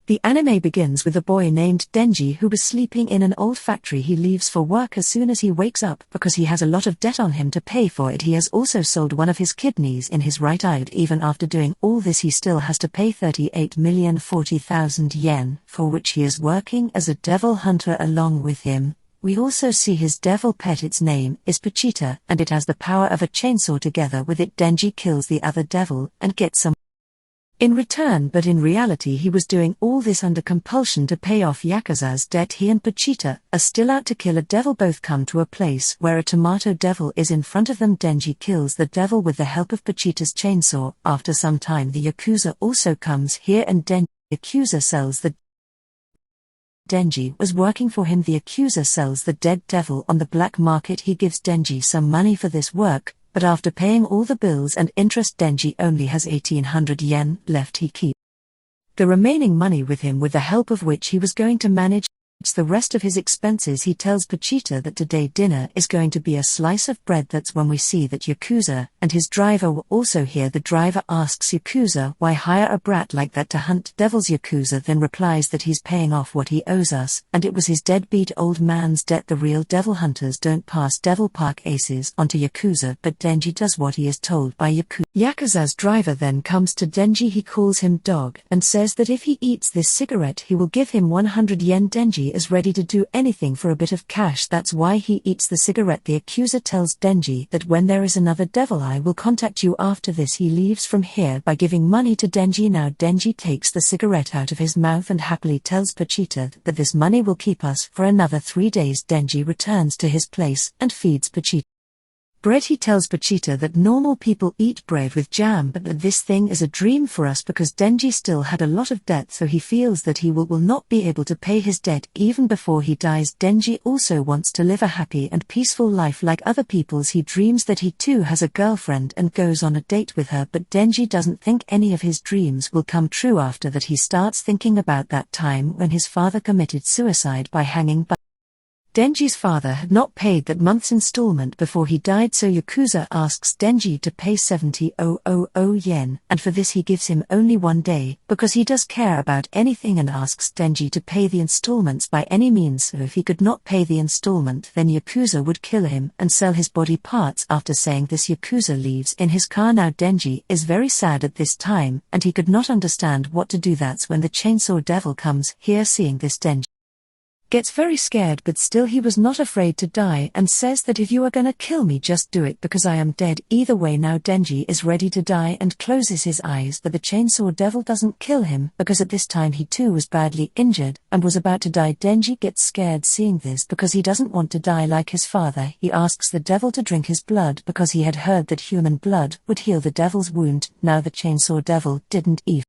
The anime begins with a boy named Denji who was sleeping in an old factory. He leaves for work as soon as he wakes up because he has a lot of debt on him to pay for it. He has also sold one of his kidneys in his right eye. Even after doing all this, he still has to pay 38,040,000 yen, for which he is working as a devil hunter along with him. We also see his devil pet. Its name is Pachita, and it has the power of a chainsaw. Together with it, Denji kills the other devil and gets some in return, but in reality he was doing all this under compulsion to pay off Yakuza's debt. He and Pachita are still out to kill a devil. Both come to a place where a tomato devil is in front of them. Denji kills the devil with the help of Pachita's chainsaw. After some time the Yakuza also comes here and Yakuza sells the Denji was working for him. The Yakuza sells the dead devil on the black market. He gives Denji some money for this work, but after paying all the bills and interest, Denji only has 1,800 yen left. He keeps the remaining money with him, with the help of which he was going to manage the rest of his expenses. He tells Pachita that today dinner is going to be a slice of bread. That's when we see that Yakuza and his driver were also here. The driver asks Yakuza why hire a brat like that to hunt devils. Yakuza then replies that he's paying off what he owes us, and it was his deadbeat old man's debt. The real devil hunters don't pass devil park aces onto Yakuza, but Denji does what he is told by Yakuza. Yakuza's driver then comes to Denji. He calls him dog and says that if he eats this cigarette he will give him 100 yen. Denji is ready to do anything for a bit of cash. That's why he eats the cigarette. The Yakuza tells Denji that when there is another devil I will contact you. After this he leaves from here by giving money to Denji. Now Denji takes the cigarette out of his mouth and happily tells Pachita that this money will keep us for another 3 days. Denji returns to his place and feeds Pachita bread. He tells Pachita that normal people eat bread with jam, but that this thing is a dream for us because Denji still had a lot of debt, so he feels that he will not be able to pay his debt even before he dies. Denji also wants to live a happy and peaceful life like other people's. He dreams that he too has a girlfriend and goes on a date with her, but Denji doesn't think any of his dreams will come true. After that he starts thinking about that time when his father committed suicide by hanging by Denji's father had not paid that month's installment before he died, so Yakuza asks Denji to pay 70,000 yen, and for this he gives him only 1 day, because he does care about anything, and asks Denji to pay the installments by any means. So if he could not pay the installment, then Yakuza would kill him and sell his body parts. After saying this, Yakuza leaves in his car. Now Denji is very sad at this time, and he could not understand what to do. That's when the chainsaw devil comes here. Seeing this, Denji gets very scared, but still he was not afraid to die and says that if you are gonna kill me, just do it because I am dead either way. Now Denji is ready to die and closes his eyes, but the chainsaw devil doesn't kill him because at this time he too was badly injured and was about to die. Denji gets scared seeing this because he doesn't want to die like his father. He asks the devil to drink his blood because he had heard that human blood would heal the devil's wound. Now the chainsaw devil didn't even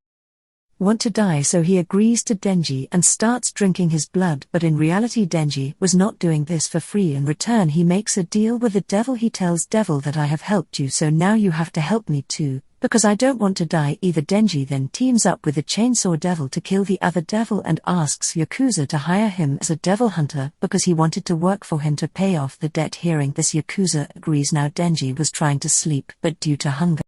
want to die, so he agrees to Denji and starts drinking his blood, but in reality Denji was not doing this for free. In return he makes a deal with the devil. He tells devil that I have helped you, so now you have to help me too, because I don't want to die either. Denji then teams up with the chainsaw devil to kill the other devil and asks Yakuza to hire him as a devil hunter because he wanted to work for him to pay off the debt. Hearing this, Yakuza agrees. Now Denji was trying to sleep, but due to hunger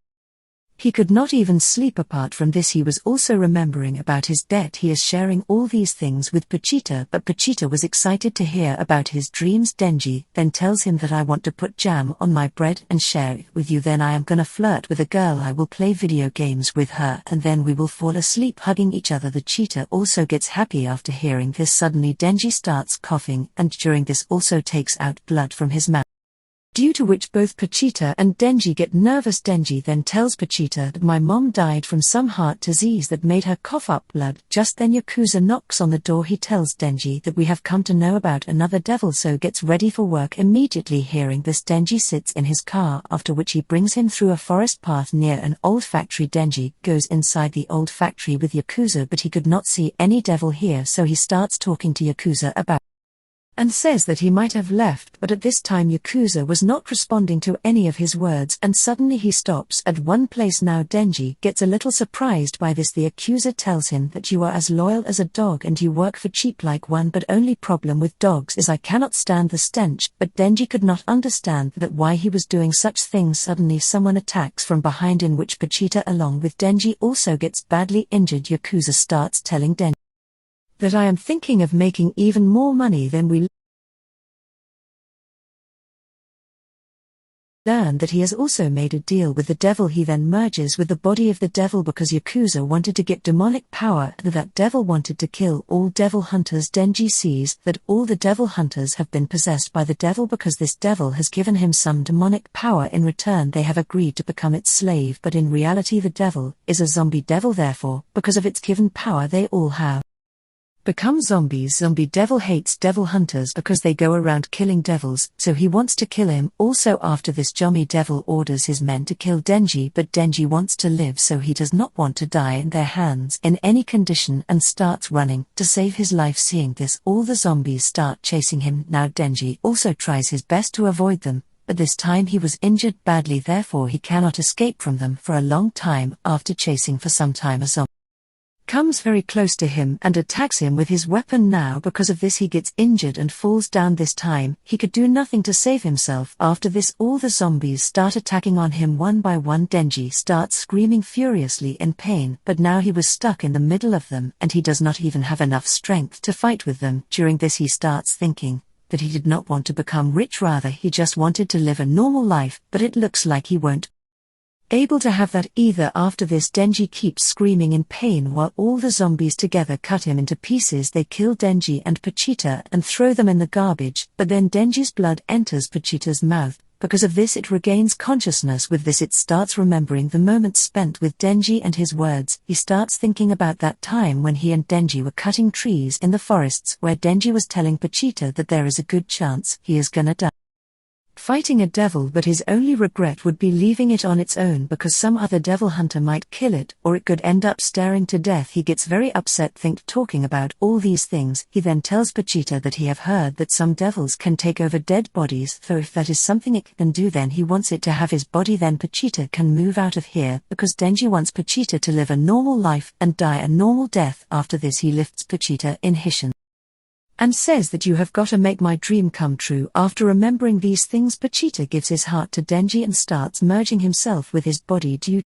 he could not even sleep. Apart from this, he was also remembering about his debt. He is sharing all these things with Pachita, but Pachita was excited to hear about his dreams. Denji then tells him that I want to put jam on my bread and share it with you. Then I am gonna flirt with a girl, I will play video games with her, and then we will fall asleep hugging each other. The cheetah also gets happy after hearing this. Suddenly Denji starts coughing, and during this also takes out blood from his mouth, due to which both Pachita and Denji get nervous. Denji then tells Pachita that my mom died from some heart disease that made her cough up blood. Just then Yakuza knocks on the door. He tells Denji that we have come to know about another devil, so gets ready for work immediately. Hearing this, Denji sits in his car, after which he brings him through a forest path near an old factory. Denji goes inside the old factory with Yakuza, but he could not see any devil here, so he starts talking to Yakuza about and says that he might have left, but at this time Yakuza was not responding to any of his words, and suddenly he stops at one place. Now Denji gets a little surprised by this. The Yakuza tells him that you are as loyal as a dog and you work for cheap like one, but only problem with dogs is I cannot stand the stench. But Denji could not understand that why he was doing such things. Suddenly someone attacks from behind, in which Pachita along with Denji also gets badly injured. Yakuza starts telling Denji that I am thinking of making even more money than we learn that he has also made a deal with the devil. He then merges with the body of the devil because Yakuza wanted to get demonic power and that devil wanted to kill all devil hunters. Denji sees that all the devil hunters have been possessed by the devil because this devil has given him some demonic power. In return they have agreed to become its slave, but in reality the devil is a zombie devil. Therefore, because of its given power, they all have become zombies. Zombie devil hates devil hunters because they go around killing devils, so he wants to kill him. Also after this, zombie devil orders his men to kill Denji, but Denji wants to live, so he does not want to die in their hands in any condition and starts running to save his life. Seeing this, all the zombies start chasing him. Now Denji also tries his best to avoid them, but this time he was injured badly, therefore he cannot escape from them for a long time. After chasing for some time, a zombie comes very close to him and attacks him with his weapon. Now because of this he gets injured and falls down. This time he could do nothing to save himself. After this, all the zombies start attacking on him one by one. Denji starts screaming furiously in pain, but now he was stuck in the middle of them and he does not even have enough strength to fight with them. During this he starts thinking that he did not want to become rich, rather he just wanted to live a normal life, but it looks like he won't able to have that either. After this, Denji keeps screaming in pain while all the zombies together cut him into pieces. They kill Denji and Pachita and throw them in the garbage, but then Denji's blood enters Pachita's mouth. Because of this it regains consciousness. With this it starts remembering the moments spent with Denji and his words. He starts thinking about that time when he and Denji were cutting trees in the forests, where Denji was telling Pachita that there is a good chance he is gonna die fighting a devil, but his only regret would be leaving it on its own because some other devil hunter might kill it, or it could end up staring to death. He gets very upset talking about all these things. He then tells Pachita that he have heard that some devils can take over dead bodies, so if that is something it can do, then he wants it to have his body. Then Pachita can move out of here because Denji wants Pachita to live a normal life and die a normal death. After this he lifts Pachita in his hand and says that you have got to make my dream come true. After remembering these things, Pachita gives his heart to Denji and starts merging himself with his body due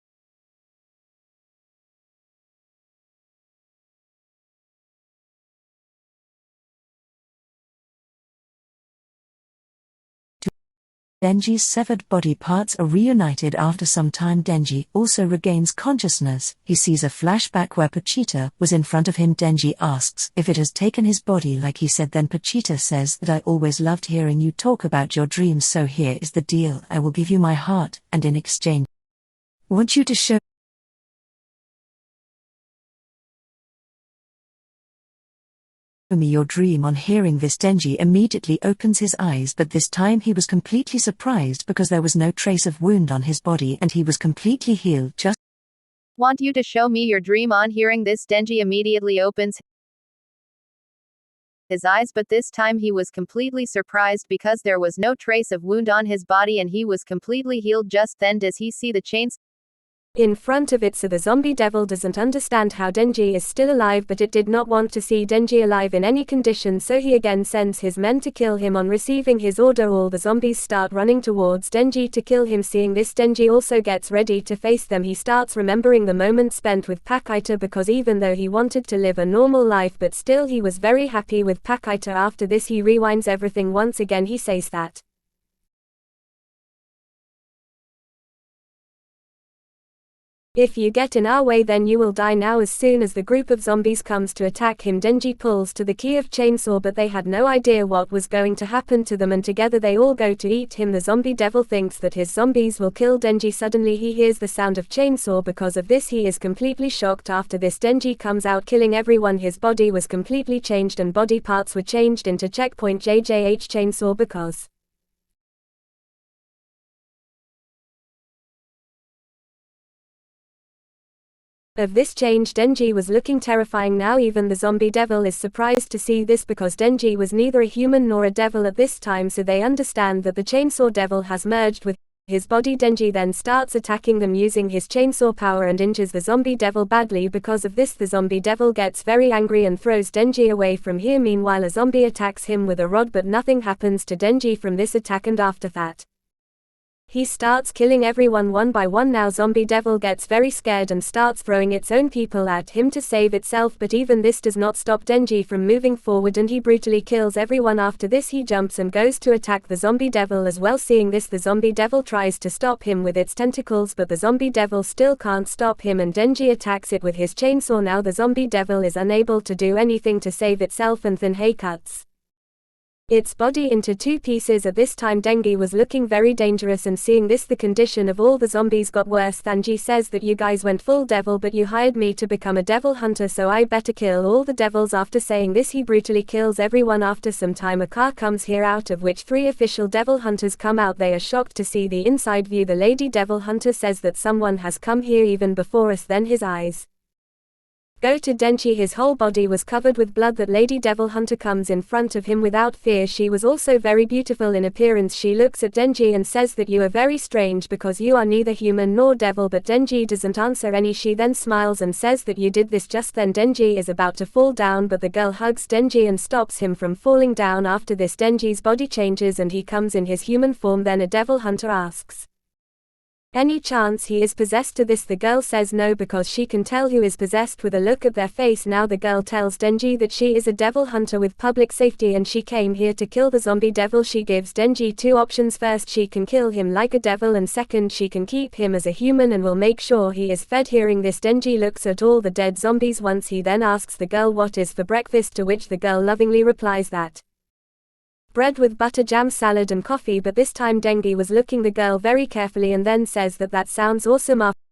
Denji's severed body parts are reunited. After some time, Denji also regains consciousness. He sees a flashback where Pachita was in front of him. Denji asks if it has taken his body like he said. Then Pachita says that I always loved hearing you talk about your dreams, so here is the deal. I will give you my heart, and in exchange I want you to show me your dream. On hearing this, Denji immediately opens his eyes, but this time he was completely surprised because there was no trace of wound on his body and he was completely healed. Just want you to show me your dream. On hearing this, Denji immediately opens his eyes, but this time he was completely surprised because there was no trace of wound on his body and he was completely healed. Just then does he see the chains in front of it, so the zombie devil doesn't understand how Denji is still alive, but it did not want to see Denji alive in any condition, so he again sends his men to kill him. On receiving his order, all the zombies start running towards Denji to kill him. Seeing this, Denji also gets ready to face them. He starts remembering the moments spent with Pachita because even though he wanted to live a normal life, but still he was very happy with Pachita. After this he rewinds everything once again. He says that if you get in our way, then you will die. Now as soon as the group of zombies comes to attack him, Denji pulls to the key of chainsaw, but they had no idea what was going to happen to them and together they all go to eat him. The zombie devil thinks that his zombies will kill Denji. Suddenly he hears the sound of chainsaw. Because of this he is completely shocked. After this, Denji comes out killing everyone. His body was completely changed and body parts were changed into checkpoint JJH chainsaw. Because of this change, Denji was looking terrifying. Now even the zombie devil is surprised to see this because Denji was neither a human nor a devil at this time, so they understand that the chainsaw devil has merged with his body. Denji then starts attacking them using his chainsaw power and injures the zombie devil badly. Because of this, the zombie devil gets very angry and throws Denji away from here. Meanwhile, a zombie attacks him with a rod, but nothing happens to Denji from this attack, and after that He starts killing everyone one by one. Now Zombie Devil gets very scared and starts throwing its own people at him to save itself, but even this does not stop Denji from moving forward, and he brutally kills everyone. After this he jumps and goes to attack the Zombie Devil as well. Seeing this, the Zombie Devil tries to stop him with its tentacles, but the Zombie Devil still can't stop him, and Denji attacks it with his chainsaw. Now the Zombie Devil is unable to do anything to save itself, and Thanhei cuts its body into two pieces. At this time Denji was looking very dangerous, and seeing this, the condition of all the zombies got worse. Thanhei says that you guys went full devil, but you hired me to become a devil hunter, so I better kill all the devils. After saying this, he brutally kills everyone. After some time a car comes here, out of which 3 official devil hunters come out. They are shocked to see the inside view. The lady devil hunter says that someone has come here even before us. Then his eyes go to Denji. His whole body was covered with blood. That lady devil hunter comes in front of him without fear. She was also very beautiful in appearance. She looks at Denji and says that you are very strange because you are neither human nor devil, but Denji doesn't answer any. She then smiles and says that you did this. Just then Denji is about to fall down, but the girl hugs Denji and stops him from falling down. After this, Denji's body changes and he comes in his human form. Then a devil hunter asks any chance he is possessed. To this the girl says no, because she can tell who is possessed with a look at their face. Now the girl tells Denji that she is a devil hunter with public safety and she came here to kill the zombie devil. She gives Denji 2 options. First, she can kill him like a devil, and second, she can keep him as a human and will make sure he is fed. Hearing this, Denji looks at all the dead zombies once. He then asks the girl what is for breakfast, to which the girl lovingly replies that bread with butter, jam, salad and coffee. But this time Denji was looking the girl very carefully and then says that sounds awesome. After